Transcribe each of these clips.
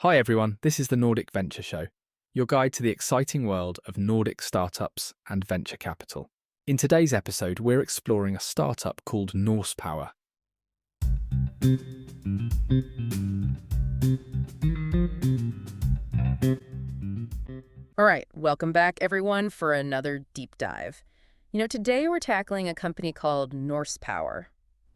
Hi everyone, this is the Nordic Venture Show, your guide to the exciting world of Nordic startups and venture capital. In today's episode, we're exploring a startup called Norsepower. All right, welcome back everyone for another deep dive. Today we're tackling a company called Norsepower,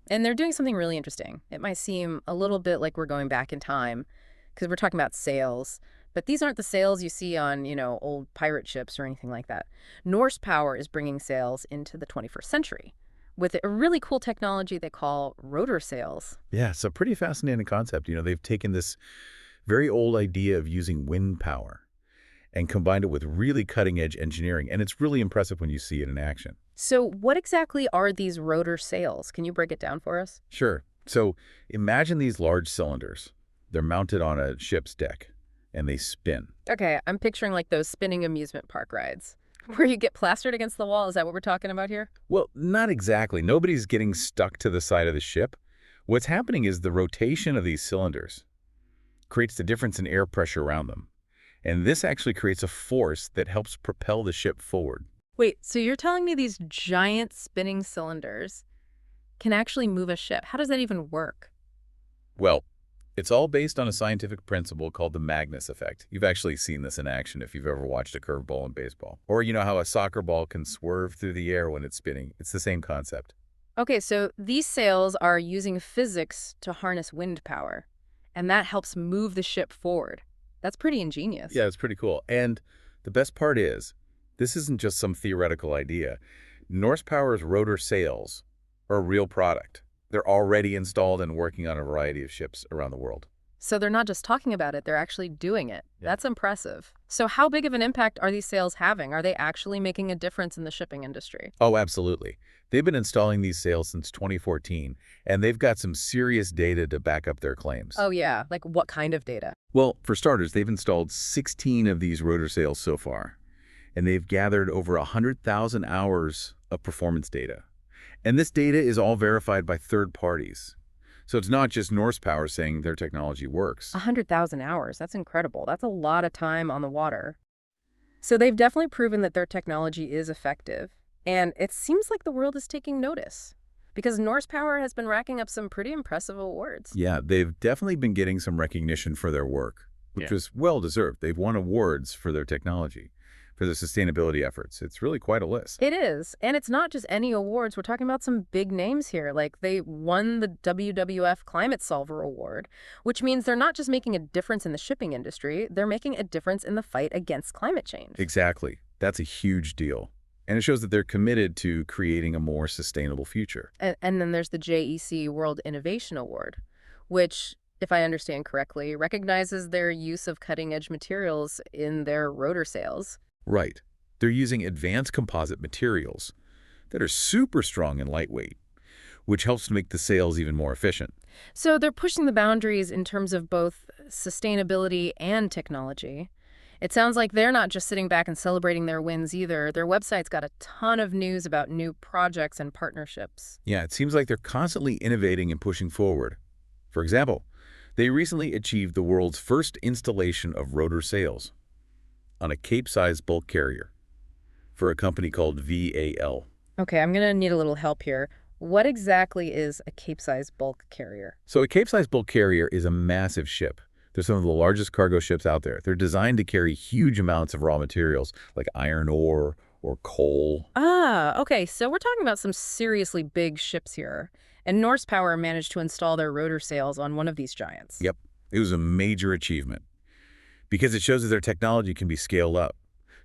and they're doing something really interesting. It might seem a little bit like we're going back in time because we're talking about sails, but these aren't the sails you see on, old pirate ships or anything like that. Norsepower is bringing sails into the 21st century with a really cool technology they call rotor sails. Yeah, it's a pretty fascinating concept. They've taken this very old idea of using wind power and combined it with really cutting-edge engineering, and it's really impressive when you see it in action. So what exactly are these rotor sails? Can you break it down for us? Sure. So imagine these large cylinders. They're mounted on a ship's deck, and they spin. Okay, I'm picturing like those spinning amusement park rides where you get plastered against the wall. Is that what we're talking about here? Well, not exactly. Nobody's getting stuck to the side of the ship. What's happening is the rotation of these cylinders creates the difference in air pressure around them. And this actually creates a force that helps propel the ship forward. Wait, so you're telling me these giant spinning cylinders can actually move a ship? How does that even work? Well, it's all based on a scientific principle called the Magnus effect. You've actually seen this in action if you've ever watched a curveball in baseball. Or you know how a soccer ball can swerve through the air when it's spinning. It's the same concept. Okay, so these sails are using physics to harness wind power, and that helps move the ship forward. That's pretty ingenious. Yeah, it's pretty cool. And the best part is, this isn't just some theoretical idea. Norsepower's rotor sails are a real product. They're already installed and working on a variety of ships around the world. So they're not just talking about it, they're actually doing it. Yeah. That's impressive. So how big of an impact are these sails having? Are they actually making a difference in the shipping industry? Oh, absolutely. They've been installing these sails since 2014, and they've got some serious data to back up their claims. Oh yeah, like what kind of data? Well, for starters, they've installed 16 of these rotor sails so far, and they've gathered over 100,000 hours of performance data. And this data is all verified by third parties. So it's not just Norsepower saying their technology works. 100,000 hours, that's incredible. That's a lot of time on the water. So they've definitely proven that their technology is effective. And it seems like the world is taking notice because Norsepower has been racking up some pretty impressive awards. Yeah, they've definitely been getting some recognition for their work, which was well-deserved. They've won awards for their technology, for their sustainability efforts. It's really quite a list. It is. And it's not just any awards. We're talking about some big names here. Like they won the WWF Climate Solver Award, which means they're not just making a difference in the shipping industry, they're making a difference in the fight against climate change. Exactly. That's a huge deal. And it shows that they're committed to creating a more sustainable future. And then there's the JEC World Innovation Award, which, if I understand correctly, recognizes their use of cutting-edge materials in their rotor sails. Right. They're using advanced composite materials that are super strong and lightweight, which helps to make the sails even more efficient. So they're pushing the boundaries in terms of both sustainability and technology. It sounds like they're not just sitting back and celebrating their wins either. Their website's got a ton of news about new projects and partnerships. Yeah, it seems like they're constantly innovating and pushing forward. For example, they recently achieved the world's first installation of rotor sails on a Cape-size bulk carrier for a company called VAL. Okay, I'm going to need a little help here. What exactly is a Cape-size bulk carrier? So a Cape-size bulk carrier is a massive ship. They're some of the largest cargo ships out there. They're designed to carry huge amounts of raw materials like iron ore or coal. Ah, okay, so we're talking about some seriously big ships here. And Norsepower managed to install their rotor sails on one of these giants. Yep, it was a major achievement because it shows that their technology can be scaled up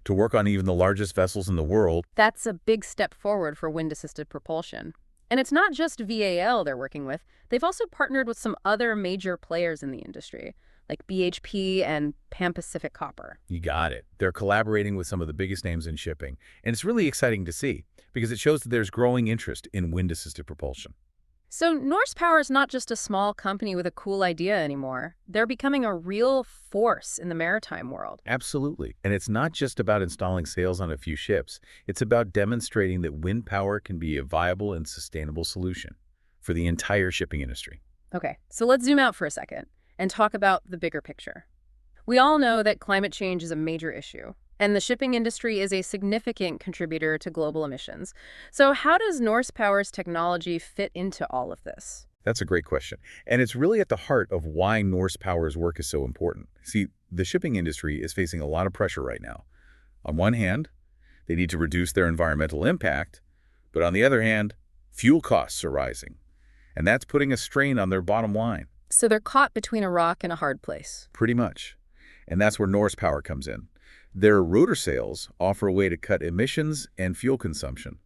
to work on even the largest vessels in the world. That's a big step forward for wind-assisted propulsion. And it's not just VAL they're working with. They've also partnered with some other major players in the industry, like BHP and Pan Pacific Copper. You got it. They're collaborating with some of the biggest names in shipping. And it's really exciting to see because it shows that there's growing interest in wind-assisted propulsion. So Norsepower is not just a small company with a cool idea anymore. They're becoming a real force in the maritime world. Absolutely. And it's not just about installing sails on a few ships. It's about demonstrating that wind power can be a viable and sustainable solution for the entire shipping industry. Okay, so let's zoom out for a second and talk about the bigger picture. We all know that climate change is a major issue, and the shipping industry is a significant contributor to global emissions. So how does Norsepower's technology fit into all of this? That's a great question. And it's really at the heart of why Norsepower's work is so important. See, the shipping industry is facing a lot of pressure right now. On one hand, they need to reduce their environmental impact, but on the other hand, fuel costs are rising. And that's putting a strain on their bottom line. So they're caught between a rock and a hard place. Pretty much. And that's where Norsepower comes in. Their rotor sails offer a way to cut emissions and fuel consumption,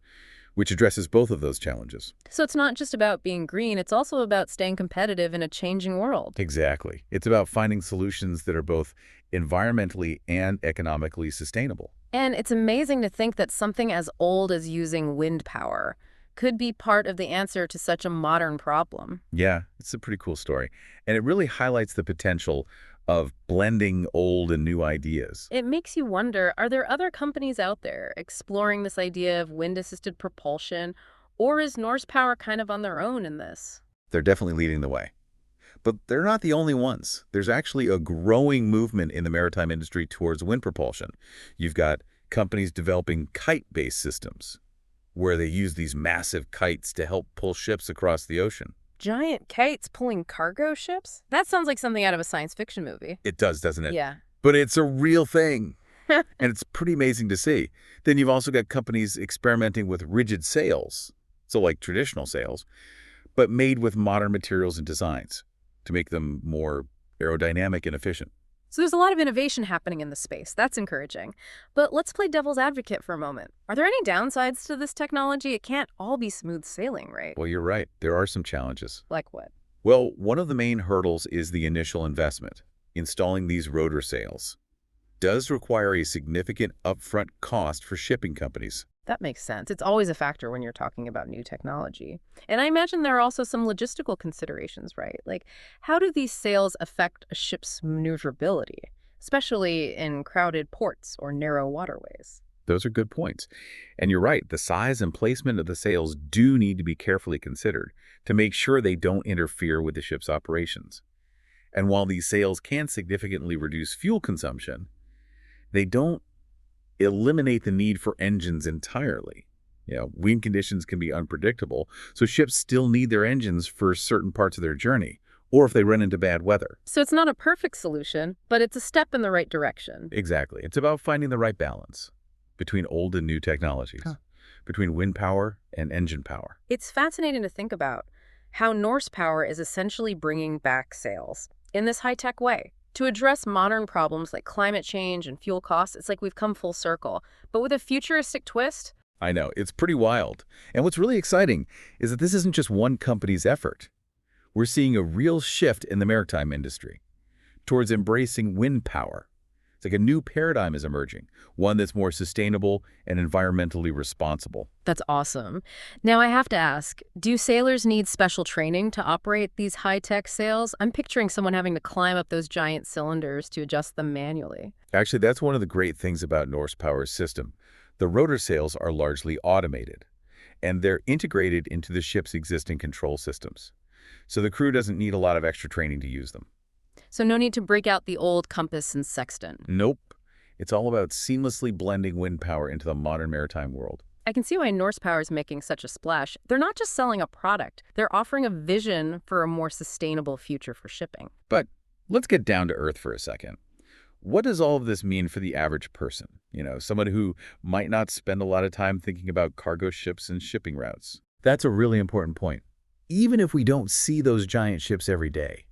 which addresses both of those challenges. So it's not just about being green, it's also about staying competitive in a changing world. Exactly. It's about finding solutions that are both environmentally and economically sustainable. And it's amazing to think that something as old as using wind power could be part of the answer to such a modern problem. Yeah, it's a pretty cool story. And it really highlights the potential of blending old and new ideas. It makes you wonder, are there other companies out there exploring this idea of wind-assisted propulsion, or is Norsepower kind of on their own in this? They're definitely leading the way. But they're not the only ones. There's actually a growing movement in the maritime industry towards wind propulsion. You've got companies developing kite-based systems, where they use these massive kites to help pull ships across the ocean. Giant kites pulling cargo ships? That sounds like something out of a science fiction movie. It does, doesn't it? Yeah. But it's a real thing. And it's pretty amazing to see. Then you've also got companies experimenting with rigid sails, so like traditional sails, but made with modern materials and designs to make them more aerodynamic and efficient. So there's a lot of innovation happening in the space. That's encouraging. But let's play devil's advocate for a moment. Are there any downsides to this technology? It can't all be smooth sailing, right? Well, you're right. There are some challenges. Like what? Well, one of the main hurdles is the initial investment. Installing these rotor sails does require a significant upfront cost for shipping companies. That makes sense. It's always a factor when you're talking about new technology. And I imagine there are also some logistical considerations, right? Like, how do these sails affect a ship's maneuverability, especially in crowded ports or narrow waterways? Those are good points. And you're right, the size and placement of the sails do need to be carefully considered to make sure they don't interfere with the ship's operations. And while these sails can significantly reduce fuel consumption, they don't eliminate the need for engines entirely. Wind conditions can be unpredictable, so ships still need their engines for certain parts of their journey, or if they run into bad weather. So it's not a perfect solution, but it's a step in the right direction. Exactly. It's about finding the right balance between old and new technologies, between wind power and engine power. It's fascinating to think about how Norsepower is essentially bringing back sails in this high-tech way. To address modern problems like climate change and fuel costs, it's like we've come full circle. But with a futuristic twist. I know, it's pretty wild. And what's really exciting is that this isn't just one company's effort. We're seeing a real shift in the maritime industry towards embracing wind power. It's like a new paradigm is emerging, one that's more sustainable and environmentally responsible. That's awesome. Now I have to ask, do sailors need special training to operate these high-tech sails? I'm picturing someone having to climb up those giant cylinders to adjust them manually. Actually, that's one of the great things about Norsepower's system. The rotor sails are largely automated, and they're integrated into the ship's existing control systems. So the crew doesn't need a lot of extra training to use them. So no need to break out the old compass and sextant. Nope. It's all about seamlessly blending wind power into the modern maritime world. I can see why Norsepower is making such a splash. They're not just selling a product. They're offering a vision for a more sustainable future for shipping. But let's get down to earth for a second. What does all of this mean for the average person? Someone who might not spend a lot of time thinking about cargo ships and shipping routes. That's a really important point. Even if we don't see those giant ships every day,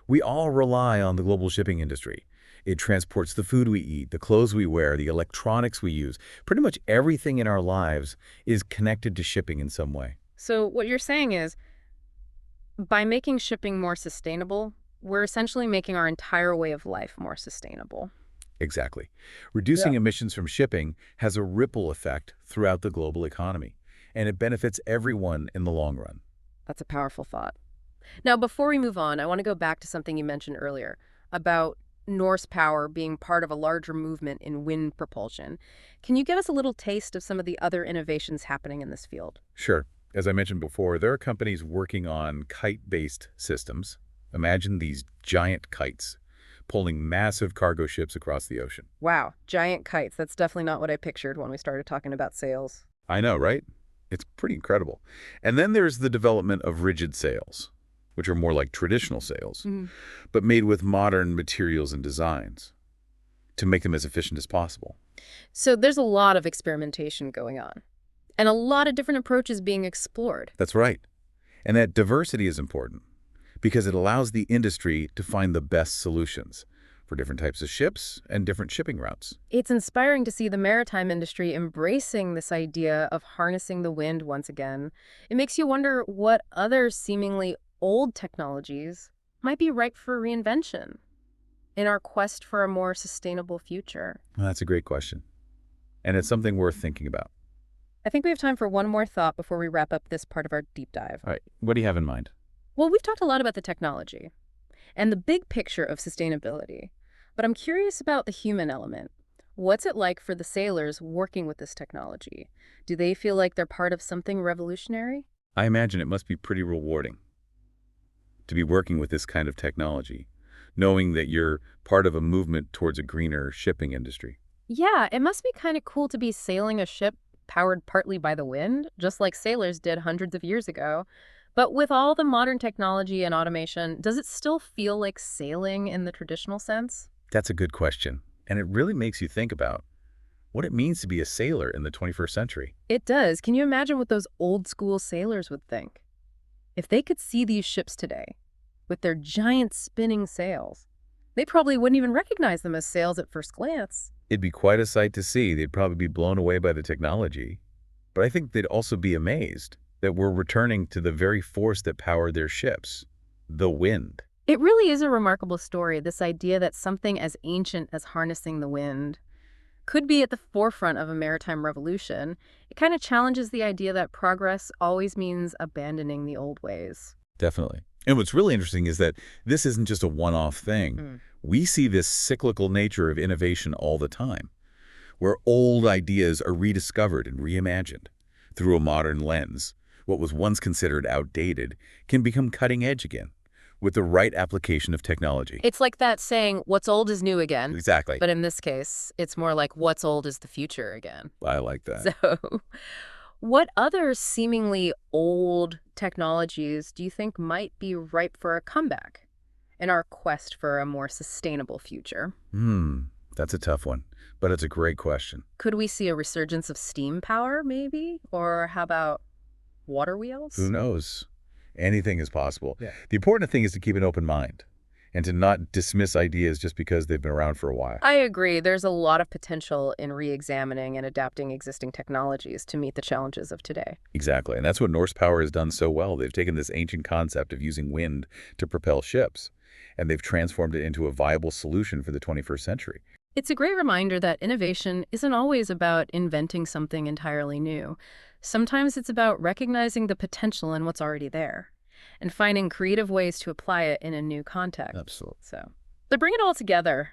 we all rely on the global shipping industry. It transports the food we eat, the clothes we wear, the electronics we use. Pretty much everything in our lives is connected to shipping in some way. So what you're saying is, by making shipping more sustainable, we're essentially making our entire way of life more sustainable. Exactly. Reducing emissions from shipping has a ripple effect throughout the global economy, and it benefits everyone in the long run. That's a powerful thought. Now, before we move on, I want to go back to something you mentioned earlier about Norsepower being part of a larger movement in wind propulsion. Can you give us a little taste of some of the other innovations happening in this field? Sure. As I mentioned before, there are companies working on kite-based systems. Imagine these giant kites pulling massive cargo ships across the ocean. Wow, giant kites. That's definitely not what I pictured when we started talking about sails. I know, right? It's pretty incredible. And then there's the development of rigid sails, which are more like traditional sails, but made with modern materials and designs to make them as efficient as possible. So there's a lot of experimentation going on, and a lot of different approaches being explored. That's right. And that diversity is important because it allows the industry to find the best solutions for different types of ships and different shipping routes. It's inspiring to see the maritime industry embracing this idea of harnessing the wind once again. It makes you wonder what other seemingly old technologies might be ripe for reinvention in our quest for a more sustainable future. Well, that's a great question. And it's something worth thinking about. I think we have time for one more thought before we wrap up this part of our deep dive. All right. What do you have in mind? Well, we've talked a lot about the technology and the big picture of sustainability, but I'm curious about the human element. What's it like for the sailors working with this technology? Do they feel like they're part of something revolutionary? I imagine it must be pretty rewarding to be working with this kind of technology, knowing that you're part of a movement towards a greener shipping industry. Yeah, it must be kind of cool to be sailing a ship powered partly by the wind, just like sailors did hundreds of years ago. But with all the modern technology and automation, does it still feel like sailing in the traditional sense? That's a good question, and it really makes you think about what it means to be a sailor in the 21st century. It does. Can you imagine what those old school sailors would think? If they could see these ships today, with their giant spinning sails, they probably wouldn't even recognize them as sails at first glance. It'd be quite a sight to see. They'd probably be blown away by the technology. But I think they'd also be amazed that we're returning to the very force that powered their ships, the wind. It really is a remarkable story, this idea that something as ancient as harnessing the wind could be at the forefront of a maritime revolution. It kind of challenges the idea that progress always means abandoning the old ways. Definitely. And what's really interesting is that this isn't just a one-off thing. We see this cyclical nature of innovation all the time, where old ideas are rediscovered and reimagined through a modern lens. What was once considered outdated can become cutting edge again with the right application of technology. It's like that saying, what's old is new again. Exactly. But in this case, it's more like what's old is the future again. I like that. So what other seemingly old technologies do you think might be ripe for a comeback in our quest for a more sustainable future? That's a tough one, but it's a great question. Could we see a resurgence of steam power, maybe? Or how about water wheels? Who knows? Anything is possible. Yeah. The important thing is to keep an open mind and to not dismiss ideas just because they've been around for a while. I agree. There's a lot of potential in re-examining and adapting existing technologies to meet the challenges of today. Exactly, and that's what Norsepower has done so well. They've taken this ancient concept of using wind to propel ships, and they've transformed it into a viable solution for the 21st century. It's a great reminder that innovation isn't always about inventing something entirely new. Sometimes it's about recognizing the potential in what's already there and finding creative ways to apply it in a new context. Absolutely. So, to bring it all together,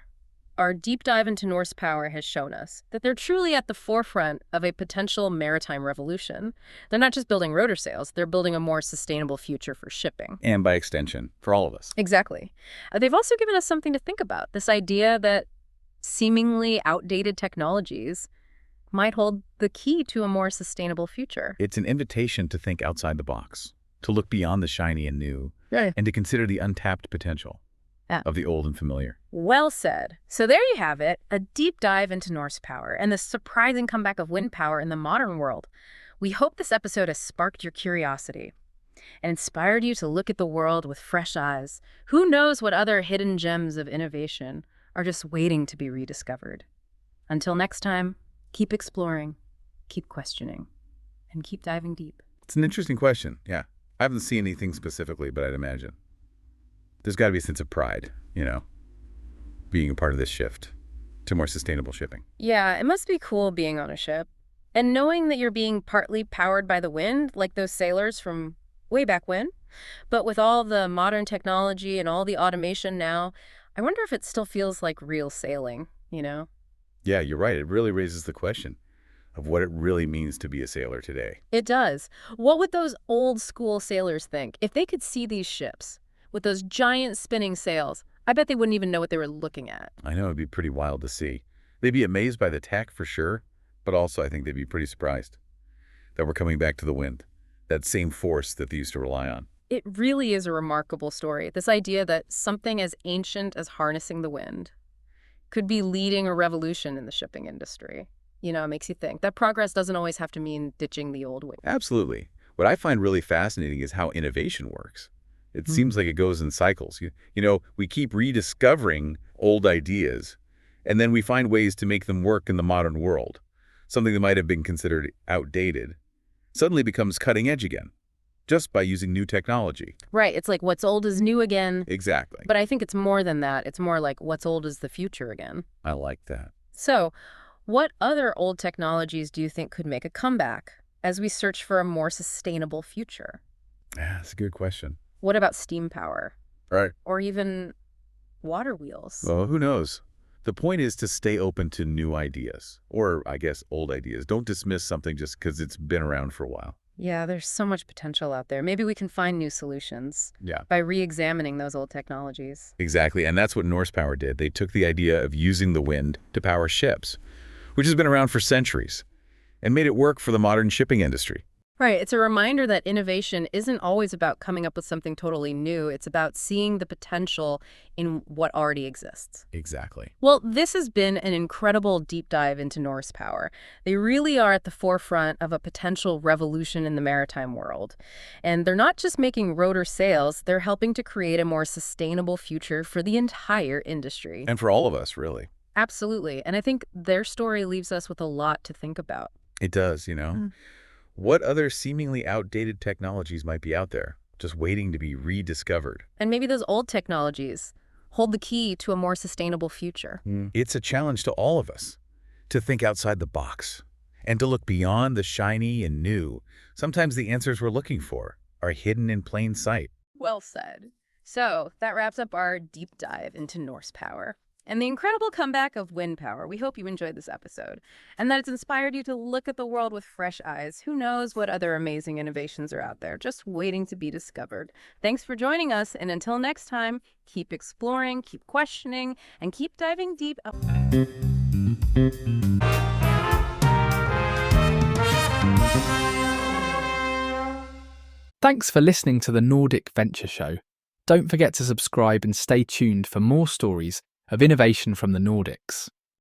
our deep dive into Norsepower has shown us that they're truly at the forefront of a potential maritime revolution. They're not just building rotor sails, they're building a more sustainable future for shipping. And by extension, for all of us. Exactly. They've also given us something to think about, this idea that seemingly outdated technologies might hold the key to a more sustainable future. It's an invitation to think outside the box, to look beyond the shiny and new, Right. and to consider the untapped potential of the old and familiar. Well said. So there you have it, a deep dive into Norsepower and the surprising comeback of wind power in the modern world. We hope this episode has sparked your curiosity and inspired you to look at the world with fresh eyes. Who knows what other hidden gems of innovation are just waiting to be rediscovered. Until next time, keep exploring, keep questioning, and keep diving deep. It's an interesting question, yeah. I haven't seen anything specifically, but I'd imagine there's got to be a sense of pride, being a part of this shift to more sustainable shipping. Yeah, it must be cool being on a ship and knowing that you're being partly powered by the wind, like those sailors from way back when. But with all the modern technology and all the automation now, I wonder if it still feels like real sailing, Yeah, you're right. It really raises the question of what it really means to be a sailor today. It does. What would those old school sailors think if they could see these ships with those giant spinning sails? I bet they wouldn't even know what they were looking at. I know, it'd be pretty wild to see. They'd be amazed by the tech for sure, but also I think they'd be pretty surprised that we're coming back to the wind, that same force that they used to rely on. It really is a remarkable story, this idea that something as ancient as harnessing the wind could be leading a revolution in the shipping industry. You know, it makes you think that progress doesn't always have to mean ditching the old way. Absolutely. What I find really fascinating is how innovation works. It seems like it goes in cycles. We keep rediscovering old ideas, and then we find ways to make them work in the modern world. Something that might have been considered outdated suddenly becomes cutting edge again, just by using new technology. Right. It's like what's old is new again. Exactly. But I think it's more than that. It's more like what's old is the future again. I like that. So, what other old technologies do you think could make a comeback as we search for a more sustainable future? Yeah, that's a good question. What about steam power? Right. Or even water wheels? Well, who knows? The point is to stay open to new ideas, or I guess old ideas. Don't dismiss something just because it's been around for a while. Yeah, there's so much potential out there. Maybe we can find new solutions Yeah. by re-examining those old technologies. Exactly, and that's what Norsepower did. They took the idea of using the wind to power ships, which has been around for centuries, and made it work for the modern shipping industry. Right. It's a reminder that innovation isn't always about coming up with something totally new. It's about seeing the potential in what already exists. Exactly. Well, this has been an incredible deep dive into Norsepower. They really are at the forefront of a potential revolution in the maritime world. And they're not just making rotor sails, they're helping to create a more sustainable future for the entire industry. And for all of us, really. Absolutely. And I think their story leaves us with a lot to think about. It does, What other seemingly outdated technologies might be out there, just waiting to be rediscovered? And maybe those old technologies hold the key to a more sustainable future. It's a challenge to all of us to think outside the box and to look beyond the shiny and new. Sometimes the answers we're looking for are hidden in plain sight. Well said. So that wraps up our deep dive into Norsepower and the incredible comeback of wind power. We hope you enjoyed this episode and that it's inspired you to look at the world with fresh eyes. Who knows what other amazing innovations are out there, just waiting to be discovered. Thanks for joining us, and until next time, keep exploring, keep questioning, and keep diving deep. Thanks for listening to the Nordic Venture Show. Don't forget to subscribe and stay tuned for more stories of innovation from the Nordics.